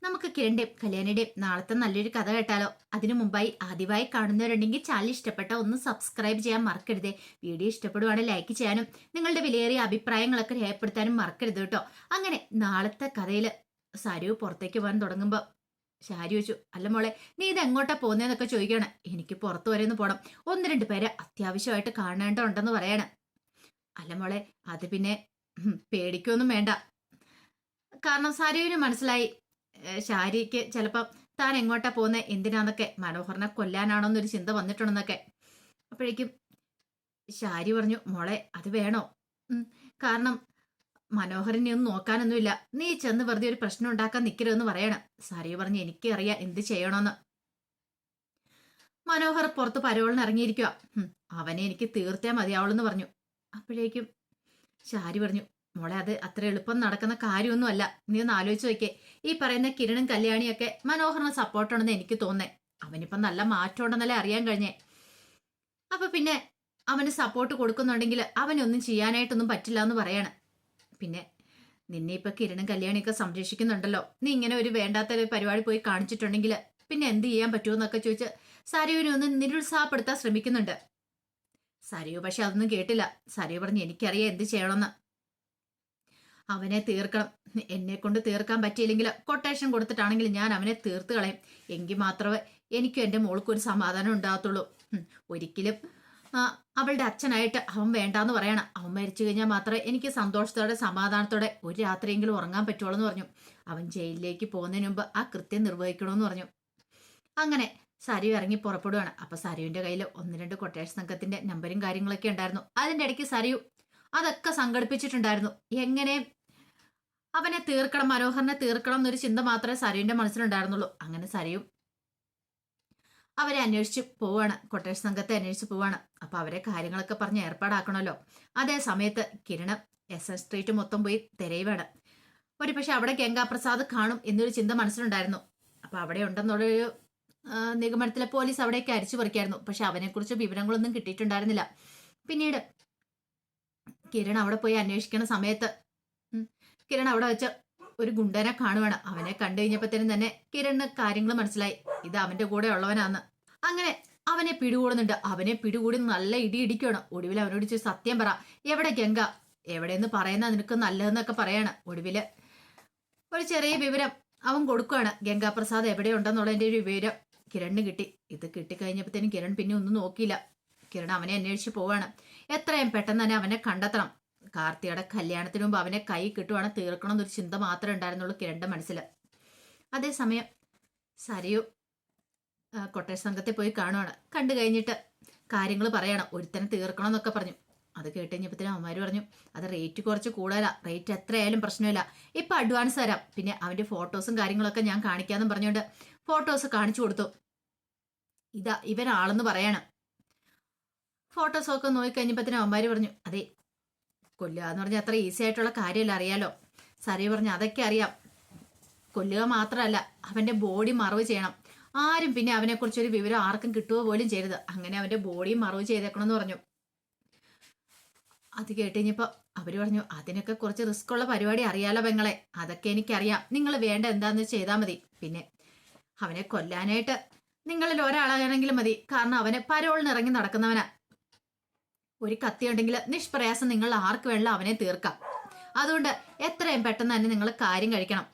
നമുക്ക് കിരണിന്റെയും കല്യാണിയുടെയും നാളത്തെ നല്ലൊരു കഥ കേട്ടാലോ? അതിനു മുമ്പായി ആദ്യമായി കാണുന്നവരുണ്ടെങ്കിൽ ചാനൽ ഇഷ്ടപ്പെട്ട ഒന്ന് സബ്സ്ക്രൈബ് ചെയ്യാൻ മറക്കരുതേ. വീഡിയോ ഇഷ്ടപ്പെടുവാണെങ്കിൽ ലൈക്ക് ചെയ്യാനും നിങ്ങളുടെ വിലയേറിയ അഭിപ്രായങ്ങളൊക്കെ രേഖപ്പെടുത്താനും മറക്കരുത് കേട്ടോ. അങ്ങനെ നാളത്തെ കഥയില് സരു പുറത്തേക്ക് പോകാൻ തുടങ്ങുമ്പോ ശാരി ചോദിച്ചു, അല്ല മോളെ, നീ ഇത് എങ്ങോട്ടാ പോകുന്നതെന്നൊക്കെ ചോദിക്കുകയാണ്. എനിക്ക് പുറത്തു വരെ ഒന്ന് പോണം, ഒന്ന് രണ്ട് പേരെ അത്യാവശ്യമായിട്ട് കാണേണ്ടതുണ്ടെന്ന് പറയാണ്. അല്ല മോളെ, അത് പിന്നെ പേടിക്കൊന്നും വേണ്ട. കാരണം സരുവിന് മനസ്സിലായി ശാരിക്ക് ചിലപ്പം താൻ എങ്ങോട്ടാ പോകുന്നത്, എന്തിനാന്നൊക്കെ, മനോഹറിനെ കൊല്ലാനാണോന്നൊരു ചിന്ത വന്നിട്ടുണ്ടെന്നൊക്കെ. അപ്പോഴേക്കും ശാരി പറഞ്ഞു, മോളെ അത് വേണോ? കാരണം മനോഹരനെ ഒന്നും നോക്കാനൊന്നുമില്ല, നീ ചെന്ന് വെറുതെ ഒരു പ്രശ്നം ഉണ്ടാക്കാൻ നിൽക്കരുതെന്ന് പറയണം. സാരി പറഞ്ഞു, എനിക്കറിയാം എന്ത് ചെയ്യണമെന്ന്. മനോഹർ പുറത്ത് പരോളിന് ഇറങ്ങിയിരിക്കുക. അവനെ എനിക്ക് തീർത്തേ മതിയാവുള്ളെന്ന് പറഞ്ഞു. അപ്പോഴേക്കും ശാരി പറഞ്ഞു, മോളെ അത് അത്ര എളുപ്പം നടക്കുന്ന കാര്യമൊന്നുമല്ല, നീ ഒന്ന് ആലോചിച്ച് നോക്കേ. ഈ പറയുന്ന കിരണും കല്യാണിയൊക്കെ മനോഹറിന് സപ്പോർട്ടുണ്ടെന്ന് എനിക്ക് തോന്നേ. അവനിപ്പം നല്ല മാറ്റം ഉണ്ടെന്നല്ലേ അറിയാൻ കഴിഞ്ഞേ. അപ്പൊ പിന്നെ അവന് സപ്പോർട്ട് കൊടുക്കുന്നുണ്ടെങ്കിൽ അവനൊന്നും ചെയ്യാനായിട്ടൊന്നും പറ്റില്ല എന്ന് പറയാണ്. പിന്നെ നിന്നെ ഇപ്പൊ കിരണും കല്യാണിയൊക്കെ സംരക്ഷിക്കുന്നുണ്ടല്ലോ, നീ ഇങ്ങനെ ഒരു വേണ്ടാത്ത ഒരു പരിപാടി പോയി കാണിച്ചിട്ടുണ്ടെങ്കിൽ പിന്നെ എന്ത് ചെയ്യാൻ പറ്റുമെന്നൊക്കെ ചോദിച്ച് സരയുവിനെ ഒന്ന് നിരുത്സാഹപ്പെടുത്താൻ ശ്രമിക്കുന്നുണ്ട്. സരയു പക്ഷെ അതൊന്നും കേട്ടില്ല. സരയു പറഞ്ഞു, എനിക്കറിയാം എന്ത് ചെയ്യണമെന്ന്. അവനെ തീർക്കണം. എന്നെ കൊണ്ട് തീർക്കാൻ പറ്റിയില്ലെങ്കിൽ കൊട്ടേഷൻ കൊടുത്തിട്ടാണെങ്കിൽ ഞാൻ അവനെ തീർത്ത് കളയും. എങ്കിൽ മാത്രമേ എനിക്കും എൻ്റെ മോൾക്കും ഒരു സമാധാനം ഉണ്ടാകത്തുള്ളൂ. ഒരിക്കലും അവളുടെ അച്ഛനായിട്ട് അവൻ വേണ്ടാന്ന് പറയണം. അവൻ മരിച്ചു കഴിഞ്ഞാൽ മാത്രമേ എനിക്ക് സന്തോഷത്തോടെ സമാധാനത്തോടെ ഒരു രാത്രിയെങ്കിലും ഉറങ്ങാൻ പറ്റുള്ളൂ എന്ന് പറഞ്ഞു. അവൻ ജയിലിലേക്ക് പോകുന്നതിന് മുമ്പ് ആ കൃത്യം നിർവഹിക്കണമെന്ന് പറഞ്ഞു. അങ്ങനെ സരു ഇറങ്ങി പുറപ്പെടുകയാണ്. അപ്പൊ സരുവിന്റെ കയ്യിൽ ഒന്ന് രണ്ട് കൊട്ടേഷൻ സംഘത്തിന്റെ നമ്പരും കാര്യങ്ങളൊക്കെ ഉണ്ടായിരുന്നു. അതിന്റെ ഇടയ്ക്ക് സരു അതൊക്കെ സംഘടിപ്പിച്ചിട്ടുണ്ടായിരുന്നു. എങ്ങനെ അവനെ തീർക്കണം, മനോഹരനെ തീർക്കണം എന്നൊരു ചിന്ത മാത്രമേ സരുവിന്റെ മനസ്സിലുണ്ടായിരുന്നുള്ളൂ. അങ്ങനെ സരയും അവരെ അന്വേഷിച്ച് പോവാണ്, കൊട്ടേഷൻ സംഘത്തെ അന്വേഷിച്ച് പോവാണ്. അപ്പൊ അവരെ കാര്യങ്ങളൊക്കെ പറഞ്ഞ് ഏർപ്പാടാക്കണമല്ലോ. അതേ സമയത്ത് കിരണ് എസ് എൻ സ്ട്രീറ്റ് മൊത്തം പോയി തിരയുവാണ്. ഒരു പക്ഷെ അവിടെ ഗംഗാപ്രസാദ് കാണും എന്നൊരു ചിന്ത മനസ്സിലുണ്ടായിരുന്നു. അപ്പൊ അവിടെ ഉണ്ടെന്നുള്ളൊരു നിഗമനത്തിലെ പോലീസ് അവിടേക്ക് അരിച്ചു പറിക്കായിരുന്നു. പക്ഷെ അവനെക്കുറിച്ച് വിവരങ്ങളൊന്നും കിട്ടിയിട്ടുണ്ടായിരുന്നില്ല. പിന്നീട് കിരൺ അവിടെ പോയി അന്വേഷിക്കുന്ന സമയത്ത് കിരൺ അവിടെ വെച്ച് ഒരു ഗുണ്ടനെ കാണുവാണ്. അവനെ കണ്ടു കഴിഞ്ഞപ്പോഴത്തേനും തന്നെ കിരണിന് കാര്യങ്ങൾ മനസ്സിലായി, ഇത് അവന്റെ കൂടെ ഉള്ളവനാന്ന്. അങ്ങനെ അവനെ പിടികൂടുന്നുണ്ട്. അവനെ പിടികൂടി നല്ല ഇടി ഇടിക്കുകയാണ്. ഒടുവിൽ അവനോട് ചോദിച്ചു, സത്യം പറ, എവിടെ ഗംഗ, എവിടെയെന്ന് പറയുന്ന നിനക്ക് നല്ലതെന്നൊക്കെ പറയാണ്. ഒടുവില് ഒരു ചെറിയ വിവരം അവൻ കൊടുക്കുകയാണ്. ഗംഗാപ്രസാദ് എവിടെയുണ്ടെന്നുള്ളതിന്റെ ഒരു വിവരം കിരണിന് കിട്ടി. ഇത് കിട്ടിക്കഴിഞ്ഞപ്പോഴത്തേനും കിരൺ പിന്നെ ഒന്നും നോക്കിയില്ല. കിരൺ അവനെ അന്വേഷിച്ച് പോവാണ്. എത്രയും പെട്ടെന്ന് തന്നെ അവനെ കണ്ടെത്തണം. കാർത്തിയുടെ കല്യാണത്തിന് മുമ്പ് അവനെ കൈ കിട്ടുവാണ് തീർക്കണം എന്നൊരു ചിന്ത മാത്രമേ ഉണ്ടായിരുന്നുള്ളൂ കിരണിന്റെ മനസ്സിൽ. അതേസമയം സരയു കൊട്ടേഷൻ സംഘത്തെ പോയി കാണുവാണ്. കണ്ടു കഴിഞ്ഞിട്ട് കാര്യങ്ങൾ പറയണം, ഒരുത്തനെ തീർക്കണം എന്നൊക്കെ പറഞ്ഞു. അത് കേട്ട് കഴിഞ്ഞപ്പോഴത്തേനും അവന്മാര് പറഞ്ഞു, അത് റേറ്റ് കുറച്ച് കൂടുതലാ, റേറ്റ് എത്രയായാലും പ്രശ്നമില്ല, ഇപ്പൊ അഡ്വാൻസ് തരാം, പിന്നെ അവന്റെ ഫോട്ടോസും കാര്യങ്ങളൊക്കെ ഞാൻ കാണിക്കാന്നും പറഞ്ഞുകൊണ്ട് ഫോട്ടോസ് കാണിച്ചു കൊടുത്തു. ഇതാ ഇവനാളെന്ന് പറയണം. ഫോട്ടോസൊക്കെ നോക്കിക്കഴിഞ്ഞപ്പോഴത്തേനും അവന്മാര് പറഞ്ഞു, അതെ, കൊല്ലുക എന്ന് പറഞ്ഞാൽ അത്ര ഈസി ആയിട്ടുള്ള കാര്യമല്ല, അറിയാലോ. സരയു പറഞ്ഞു, അതൊക്കെ അറിയാം, കൊല്ലുക മാത്രമല്ല അവന്റെ ബോഡി മറവ് ചെയ്യണം. ആരും പിന്നെ അവനെക്കുറിച്ചൊരു വിവരം ആർക്കും കിട്ടുക പോലും ചെയ്യരുത്. അങ്ങനെ അവന്റെ ബോഡിയും മറവ് ചെയ്തേക്കണമെന്ന് പറഞ്ഞു. അത് കേട്ടുകഴിഞ്ഞപ്പോ അവര് പറഞ്ഞു, അതിനൊക്കെ കുറച്ച് റിസ്ക് ഉള്ള പരിപാടി അറിയാലോ പെങ്ങളെ, അതൊക്കെ എനിക്കറിയാം, നിങ്ങൾ വേണ്ട എന്താന്ന് ചെയ്താൽ മതി. പിന്നെ അവനെ കൊല്ലാനായിട്ട് നിങ്ങളിൽ ഒരാളാണെങ്കിലും മതി, കാരണം അവന് പരോളിന് ഇറങ്ങി നടക്കുന്നവനാ. ഒരു കത്തി ഉണ്ടെങ്കിൽ നിഷ്പ്രയാസം നിങ്ങൾ ആർക്ക് വേണമെങ്കിലും അവനെ തീർക്കാം. അതുകൊണ്ട് എത്രയും പെട്ടെന്ന് തന്നെ നിങ്ങൾ കാര്യം കഴിക്കണം.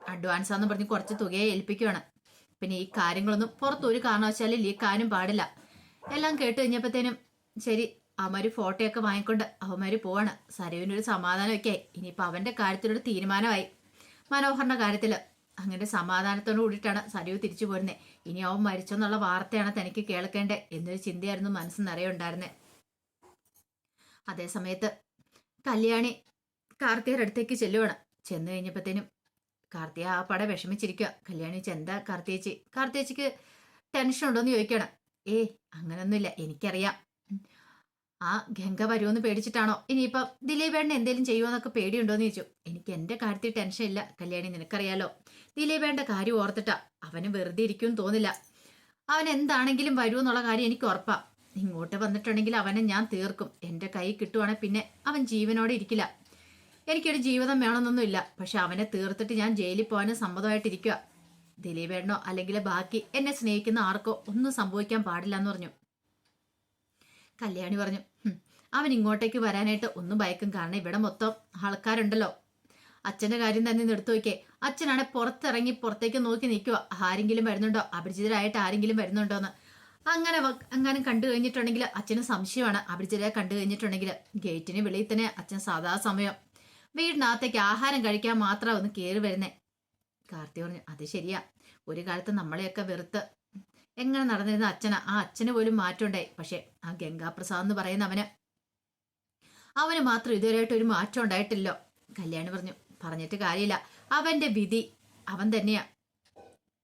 അഡ്വാൻസ് ആന്ന് പറഞ്ഞ് കുറച്ച് തുകയെ ഏൽപ്പിക്കുകയാണ്. പിന്നെ ഈ കാര്യങ്ങളൊന്നും പുറത്തൊരു കാരണവശാലും ലീക്കാനും പാടില്ല. എല്ലാം കേട്ട് കഴിഞ്ഞപ്പോഴത്തേനും ശരി, അവന്മാര് ഫോട്ടോയൊക്കെ വാങ്ങിക്കൊണ്ട് അവന്മാര് പോവാണ്. സരയുവിനൊരു സമാധാനമൊക്കെ ആയി. ഇനിയിപ്പോൾ അവന്റെ കാര്യത്തിലൊരു തീരുമാനമായി. മനോഹറിന്റെ കാര്യത്തിൽ അങ്ങനെ സമാധാനത്തോടു കൂടിയിട്ടാണ് സരയു തിരിച്ചു പോരുന്നത്. ഇനി അവൻ മരിച്ചെന്നുള്ള വാർത്തയാണ് തനിക്ക് കേൾക്കേണ്ടത് എന്നൊരു ചിന്തയായിരുന്നു മനസ്സ് നിറയെ ഉണ്ടായിരുന്നത്. അതേസമയത്ത് കല്യാണി കാർത്തിയുടെ അടുത്തേക്ക് ചെല്ലുവാണ്. ചെന്ന് കഴിഞ്ഞപ്പോഴത്തേനും കാർത്തിക ആ പട വിഷമിച്ചിരിക്കുക. കല്യാണി എന്താ കാർത്തിയേച്ചി, കാർത്തിയേച്ചിക്ക് ടെൻഷൻ ഉണ്ടോന്ന് ചോദിക്കണം. അങ്ങനൊന്നുമില്ല, എനിക്കറിയാം. ആ ഗംഗ വരുമെന്ന് പേടിച്ചിട്ടാണോ, ഇനിയിപ്പം ദിലീപേണ്ണ എന്തേലും ചെയ്യുമോന്നൊക്കെ പേടിയുണ്ടോന്ന് ചോദിച്ചു. എനിക്ക് എന്റെ കാര്യത്തിൽ ടെൻഷൻ ഇല്ല കല്യാണി, നിനക്കറിയാലോ. ദിലീപേണ്ട കാര്യം ഓർത്തിട്ടാ. അവന് വെറുതെ ഇരിക്കുമെന്ന് തോന്നില്ല. അവൻ എന്താണെങ്കിലും വരുമെന്നുള്ള കാര്യം എനിക്ക് ഉറപ്പാ. ഇങ്ങോട്ട് വന്നിട്ടുണ്ടെങ്കിൽ അവനെ ഞാൻ തീർക്കും. എന്റെ കൈ കിട്ടുവാണെങ്കിൽ പിന്നെ അവൻ ജീവനോടെ ഇരിക്കില്ല. എനിക്കൊരു ജീവിതം വേണമെന്നൊന്നുമില്ല. പക്ഷെ അവനെ തീർത്തിട്ട് ഞാൻ ജയിലിൽ പോകാനും സമ്മതമായിട്ടിരിക്കുക. ദിലീപേട്ടനോ അല്ലെങ്കിൽ ബാക്കി എന്നെ സ്നേഹിക്കുന്ന ആർക്കോ ഒന്നും സംഭവിക്കാൻ പാടില്ല എന്ന് പറഞ്ഞു. കല്യാണി പറഞ്ഞു, അവൻ ഇങ്ങോട്ടേക്ക് വരാനായിട്ട് ഒന്നും ഭയക്കും. കാരണം ഇവിടെ മൊത്തം ആൾക്കാരുണ്ടല്ലോ. അച്ഛന്റെ കാര്യം തന്നെ ഒന്ന് എടുത്തു നോക്കിയേ. അച്ഛനാണെ പുറത്തിറങ്ങി പുറത്തേക്ക് നോക്കി നിൽക്കുക. ആരെങ്കിലും വരുന്നുണ്ടോ, അപരിചിതരായിട്ട് ആരെങ്കിലും വരുന്നുണ്ടോ എന്ന്. അങ്ങനെ കണ്ടു കഴിഞ്ഞിട്ടുണ്ടെങ്കിൽ അച്ഛന് സംശയമാണ്. അപരിചിതരെ കണ്ടു കഴിഞ്ഞിട്ടുണ്ടെങ്കിൽ ഗേറ്റിന് വെളിയിൽ തന്നെ അച്ഛൻ സാധാ സമയം വീടിനകത്തേക്ക് ആഹാരം കഴിക്കാൻ മാത്രം ഒന്ന് കയറി വരുന്നേ. കാർത്തി പറഞ്ഞു, അത് ശരിയാ. ഒരു കാലത്ത് നമ്മളെയൊക്കെ വെറുത്ത് എങ്ങനെ നടന്നിരുന്ന അച്ഛനാ. ആ അച്ഛന് പോലും മാറ്റം ഉണ്ടായി. പക്ഷെ ആ ഗംഗാപ്രസാദ് എന്ന് പറയുന്ന അവന് മാത്രം ഇതുവരെയായിട്ട് ഒരു മാറ്റം ഉണ്ടായിട്ടില്ലോ. കല്യാണി പറഞ്ഞു, പറഞ്ഞിട്ട് കാര്യമില്ല. അവന്റെ വിധി അവൻ തന്നെയാ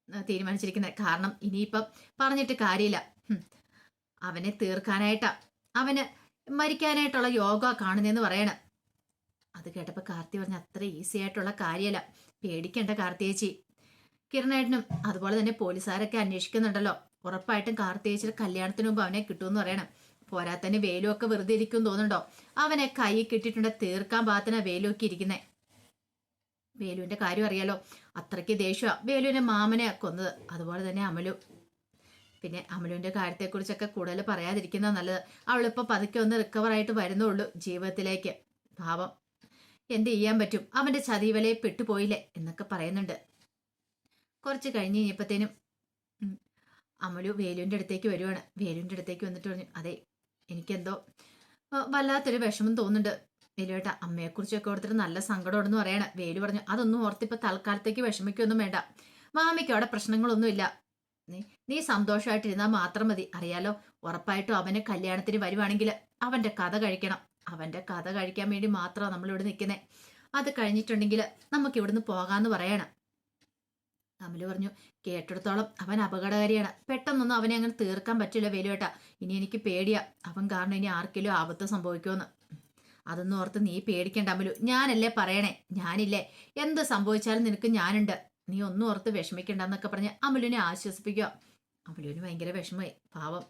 തീരുമാനിച്ചിരിക്കുന്നത്. കാരണം ഇനിയിപ്പം പറഞ്ഞിട്ട് കാര്യമില്ല. അവനെ തീർക്കാനായിട്ടാ, അവന് മരിക്കാനായിട്ടുള്ള യോഗ കാണുന്നതെന്ന് പറയണ. അത് കേട്ടപ്പോ കാർത്തി പറഞ്ഞ, അത്ര ഈസി ആയിട്ടുള്ള കാര്യമല്ല. പേടിക്കേണ്ട കാർത്തിയേച്ചി. കിരണേട്ടനും അതുപോലെ തന്നെ പോലീസുകാരൊക്കെ അന്വേഷിക്കുന്നുണ്ടല്ലോ. ഉറപ്പായിട്ടും കാർത്തിയേച്ചിയുടെ കല്യാണത്തിന് മുമ്പ് അവനെ കിട്ടുമെന്ന് പറയണം. പോരാത്തന്നെ വേലുവൊക്കെ വെറുതെ ഇരിക്കും തോന്നുന്നുണ്ടോ? അവനെ കൈ കിട്ടിയിട്ടുണ്ട്. തീർക്കാൻ പാകത്തിനാ വേലുവൊക്കെ ഇരിക്കുന്നേ. വേലുവിന്റെ കാര്യം അറിയാലോ, അത്രയ്ക്ക് ദേഷ്യ വേലുവിന്റെ മാമനെ കൊന്നത്. അതുപോലെ തന്നെ അമലു. പിന്നെ അമലുവിന്റെ കാര്യത്തെക്കുറിച്ചൊക്കെ കൂടുതൽ പറയാതിരിക്കുന്ന നല്ലത്. അവളിപ്പോ പതുക്കെ ഒന്ന് റിക്കവർ ആയിട്ട് വരുന്നുള്ളൂ ജീവിതത്തിലേക്ക്. പാവം, എന്ത് ചെയ്യാൻ പറ്റും, അവന്റെ ചതിവലയെ പെട്ടുപോയില്ലേ എന്നൊക്കെ പറയുന്നുണ്ട്. കുറച്ച് കഴിഞ്ഞ് കഴിഞ്ഞപ്പോഴത്തേനും അമലു വേലുവിന്റെ അടുത്തേക്ക് വരുവാണ്. വേലുവിന്റെ അടുത്തേക്ക് വന്നിട്ട് പറഞ്ഞു, അതെ എനിക്കെന്തോ വല്ലാത്തൊരു വിഷമം തോന്നുന്നുണ്ട് വേലുവേട്ട. അമ്മയെക്കുറിച്ചൊക്കെ ഓർത്തിട്ട് നല്ല സങ്കടമുണ്ടെന്ന് പറയണ. വേലു പറഞ്ഞു, അതൊന്നും ഓർത്തിപ്പോ തൽക്കാലത്തേക്ക് വിഷമിക്കൊന്നും വേണ്ട. മാമിക്ക് അവിടെ പ്രശ്നങ്ങളൊന്നുമില്ല. നീ സന്തോഷമായിട്ടിരുന്നാൽ മാത്രം മതി. അറിയാലോ, ഉറപ്പായിട്ടും അവന് കല്യാണത്തിന് വരുവാണെങ്കിൽ അവന്റെ കഥ കഴിക്കണം. അവന്റെ കഥ കഴിക്കാൻ വേണ്ടി മാത്രമാണ് നമ്മളിവിടെ നിൽക്കുന്നത്. അത് കഴിഞ്ഞിട്ടുണ്ടെങ്കിൽ നമുക്ക് ഇവിടുന്ന് പോകാന്ന് പറയണം. അമല് പറഞ്ഞു, കേട്ടിടത്തോളം അവൻ അപകടകാരിയാണ്. പെട്ടെന്നൊന്നും അവനെ അങ്ങനെ തീർക്കാൻ പറ്റില്ല വേലുവേട്ട. ഇനി എനിക്ക് പേടിയാ, അവൻ കാരണം ഇനി ആർക്കെങ്കിലും ആപത്ത് സംഭവിക്കുമെന്ന്. അതൊന്നും ഓർത്ത് നീ പേടിക്കണ്ട അമലു. ഞാനല്ലേ പറയണേ, ഞാനില്ലേ, എന്ത് സംഭവിച്ചാലും നിനക്ക് ഞാനുണ്ട്. നീ ഒന്നും ഓർത്ത് വിഷമിക്കണ്ടെന്നൊക്കെ പറഞ്ഞ് അമലുവിനെ ആശ്വസിപ്പിക്കുക. അമലുവിന് ഭയങ്കര വിഷമമായി. പാവം,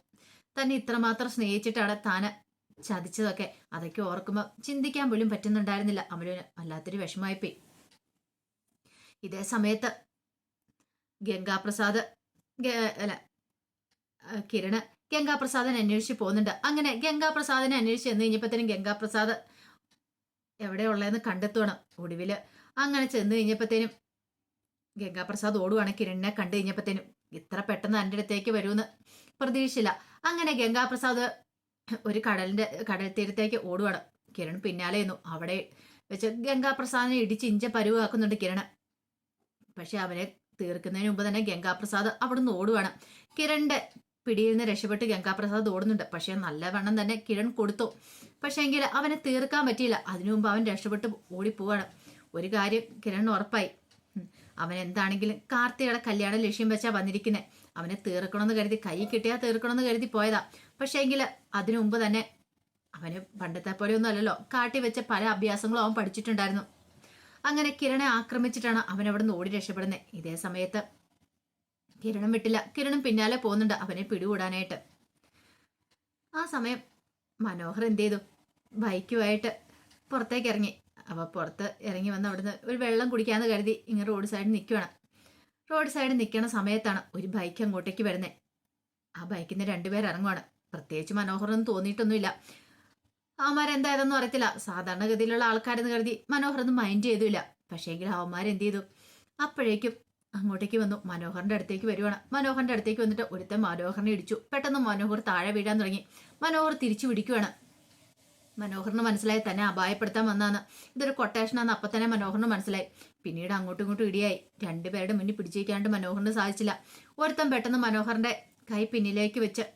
തന്നെ ഇത്രമാത്രം സ്നേഹിച്ചിട്ടാണ് താന് ചതിച്ചതൊക്കെ. അതൊക്കെ ഓർക്കുമ്പോൾ ചിന്തിക്കാൻ പോലും പറ്റുന്നുണ്ടായിരുന്നില്ല അമലുവിന്. വല്ലാത്തൊരു വിഷമമായിപ്പോയി. ഇതേ സമയത്ത് ഗംഗാപ്രസാദ് അല്ല കിരണ് ഗംഗാപ്രസാദിനെ അന്വേഷിച്ച് പോകുന്നുണ്ട്. അങ്ങനെ ഗംഗാപ്രസാദിനെ അന്വേഷിച്ച് ചെന്ന് കഴിഞ്ഞപ്പോഴത്തേനും ഗംഗാപ്രസാദ് എവിടെയുള്ളതെന്ന് കണ്ടെത്തുവാണ്. ഒടുവില് അങ്ങനെ ചെന്ന് കഴിഞ്ഞപ്പോഴത്തേനും ഗംഗാപ്രസാദ് ഓടുവാണ്. കിരണിനെ കണ്ടു കഴിഞ്ഞപ്പോഴത്തേനും ഇത്ര പെട്ടെന്ന് എൻ്റെ അടുത്തേക്ക് വരുമെന്ന് പ്രതീക്ഷിച്ചില്ല. അങ്ങനെ ഗംഗാപ്രസാദ് ഒരു കടൽ തീരത്തേക്ക് ഓടുവാണ്. കിരൺ പിന്നാലെ നിന്നു. അവിടെ വെച്ച് ഗംഗാപ്രസാദിനെ ഇടിച്ച് ഇഞ്ച പരുവാക്കുന്നുണ്ട് കിരണ്. പക്ഷെ അവനെ തീർക്കുന്നതിന് മുമ്പ് തന്നെ ഗംഗാപ്രസാദ് അവിടുന്ന് ഓടുവാണ്. കിരണിന്റെ പിടിയിൽ നിന്ന് രക്ഷപ്പെട്ട് ഗംഗാപ്രസാദ് ഓടുന്നുണ്ട്. പക്ഷെ നല്ലവണ്ണം തന്നെ കിരൺ കൊടുത്തു. പക്ഷെ എങ്കിൽ അവനെ തീർക്കാൻ പറ്റിയില്ല. അതിനു മുമ്പ് അവൻ രക്ഷപ്പെട്ട് ഓടിപ്പോവാണ്. ഒരു കാര്യം കിരണിന് ഉറപ്പായി, അവൻ എന്താണെങ്കിലും കാർത്തികയുടെ കല്യാണം ലക്ഷ്യം വെച്ചാ വന്നിരിക്കുന്നത്. അവനെ തീർക്കണമെന്ന് കരുതി, കൈ കിട്ടിയാൽ തീർക്കണമെന്ന് കരുതി പോയതാ. പക്ഷെ എങ്കിൽ അതിനു മുമ്പ് തന്നെ അവന് പണ്ടത്തെ പോലെയൊന്നും അല്ലല്ലോ, കാട്ടി വെച്ച പല അഭ്യാസങ്ങളും അവൻ പഠിച്ചിട്ടുണ്ടായിരുന്നു. അങ്ങനെ കിരണെ ആക്രമിച്ചിട്ടാണ് അവൻ അവിടെ നിന്ന് ഓടി രക്ഷപ്പെടുന്നത്. ഇതേ സമയത്ത് കിരണം വിട്ടില്ല. കിരണം പിന്നാലെ പോകുന്നുണ്ട് അവനെ പിടികൂടാനായിട്ട്. ആ സമയം മനോഹർ എന്ത് ചെയ്തു, ബൈക്കുമായിട്ട് പുറത്തേക്ക് ഇറങ്ങി. അവ പുറത്ത് ഇറങ്ങി വന്ന് അവിടുന്ന് ഒരു വെള്ളം കുടിക്കാന്ന് കരുതി ഇങ്ങനെ റോഡ് സൈഡിൽ നിൽക്കുകയാണ്. റോഡ് സൈഡിൽ നിൽക്കുന്ന സമയത്താണ് ഒരു ബൈക്ക് അങ്ങോട്ടേക്ക് വരുന്നത്. ആ ബൈക്കിൽ നിന്ന് രണ്ടുപേർ ഇറങ്ങുവാണ്. പ്രത്യേകിച്ച് മനോഹറൊന്നും തോന്നിയിട്ടൊന്നുമില്ല. അവന്മാരെന്തായതെന്നും അറിയത്തില്ല. സാധാരണഗതിയിലുള്ള ആൾക്കാരെന്ന് കരുതി മനോഹറൊന്നും മൈൻഡ് ചെയ്തില്ല. പക്ഷേങ്കിൽ അവന്മാരെന്ത് ചെയ്തു, അപ്പോഴേക്കും അങ്ങോട്ടേക്ക് വന്നു. മനോഹറിന്റെ അടുത്തേക്ക് വരുവാണ്. മനോഹറിന്റെ അടുത്തേക്ക് വന്നിട്ട് ഒരുത്തൻ മനോഹറിനെ ഇടിച്ചു. പെട്ടെന്ന് മനോഹർ താഴെ വീഴാൻ തുടങ്ങി. മനോഹർ തിരിച്ചു പിടിക്കുവാണ്. മനോഹറിന് മനസ്സിലായി തന്നെ അപായപ്പെടുത്താൻ വന്നാന്ന്. ഇതൊരു കൊട്ടേഷനാന്ന് അപ്പം തന്നെ മനോഹറിന് മനസ്സിലായി. പിന്നീട് അങ്ങോട്ടും ഇങ്ങോട്ടും ഇടിയായി. രണ്ടുപേരുടെ മുന്നിൽ പിടിച്ചിരിക്കാണ്ട് മനോഹറിന് സാധിച്ചില്ല. ഒരുത്തൻ പെട്ടെന്ന് മനോഹറിന്റെ കൈ പിന്നിലേക്ക് വെച്ച്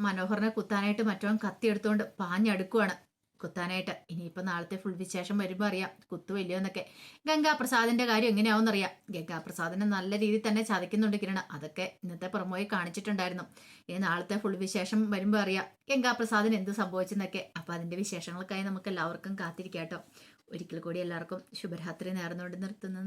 മനോഹറിനെ കുത്താനായിട്ട് മറ്റവൻ കത്തിയെടുത്തുകൊണ്ട് പാഞ്ഞടുക്കുവാണ് കുത്താനായിട്ട്. ഇനിയിപ്പോൾ നാളത്തെ ഫുൾ വിശേഷം വരുമ്പോൾ അറിയാം കുത്തുവല്ലയോ എന്നൊക്കെ. ഗംഗാപ്രസാദിന്റെ കാര്യം എങ്ങനെയാവുമെന്നറിയാം. ഗംഗാപ്രസാദിനെ നല്ല രീതിയിൽ തന്നെ ചതയ്ക്കുന്നുണ്ട് കിരണ. അതൊക്കെ ഇന്നത്തെ പ്രൊമോയിൽ കാണിച്ചിട്ടുണ്ടായിരുന്നു. ഇനി നാളത്തെ ഫുൾ വിശേഷം വരുമ്പോൾ അറിയാം ഗംഗാപ്രസാദിന് എന്ത് സംഭവിച്ചെന്നൊക്കെ. അപ്പം അതിന്റെ വിശേഷങ്ങൾക്കായി നമുക്ക് എല്ലാവർക്കും കാത്തിരിക്കാം കേട്ടോ. ഒരിക്കൽ കൂടി എല്ലാവർക്കും ശുഭരാത്രി നേർന്നുകൊണ്ട് നിർത്തുന്നു.